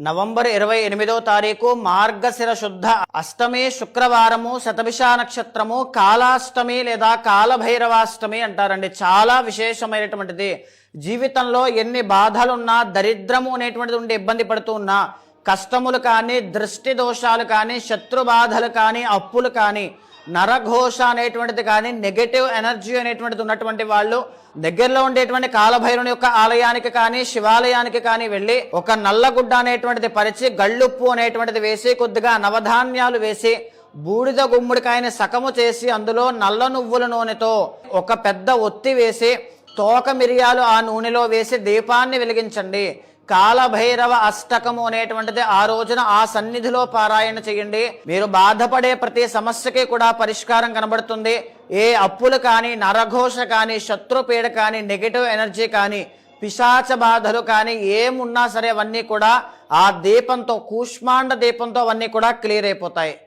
November 28వ తారీఖు మార్గశిర శుద్ధ అష్టమి శుక్రవారము శతభిష నక్షత్రము కాలాష్టమి లేదా కాలభైరవాష్టమి అంటారండి. చాలా విశేషమైనటువంటిది. జీవితంలో ఎన్ని బాధలున్నా, దరిద్రము అనేటువంటిది ఉండి ఇబ్బంది పడుతూ ఉన్నా, కష్టములు కానీ, దృష్టి దోషాలు కానీ, శత్రు బాధలు కానీ, అప్పులు కానీ, నరఘోష అనేటువంటిది కానీ, నెగటివ్ ఎనర్జీ అనేటువంటిది ఉన్నటువంటి వాళ్ళు దగ్గరలో ఉండేటువంటి కాలభైరుని యొక్క ఆలయానికి కానీ, శివాలయానికి కానీ వెళ్ళి ఒక నల్లగుడ్డ అనేటువంటిది పరిచి, గళ్ళుప్పు అనేటువంటిది వేసి, కొద్దిగా నవధాన్యాలు వేసి, బూడిద గుమ్మడికాయని సకము చేసి, అందులో నల్ల నువ్వుల నూనెతో ఒక పెద్ద ఒత్తి వేసి, తోక మిరియాలు ఆ నూనెలో వేసి దీపాన్ని వెలిగించండి. కాలభైరవ అష్టకము అనేటువంటిది ఆ రోజున ఆ సన్నిధిలో పారాయణ చేయండి. మీరు బాధపడే ప్రతి సమస్యకి కూడా పరిష్కారం కనబడుతుంది. ఏ అప్పులు కానీ, నరఘోష కానీ, శత్రుపీడ కానీ, నెగిటివ్ ఎనర్జీ కానీ, పిశాచ బాధలు కానీ ఏమున్నా సరే అవన్నీ కూడా ఆ దీపంతో, కూష్మాండ దీపంతో అవన్నీ కూడా క్లియర్ అయిపోతాయి.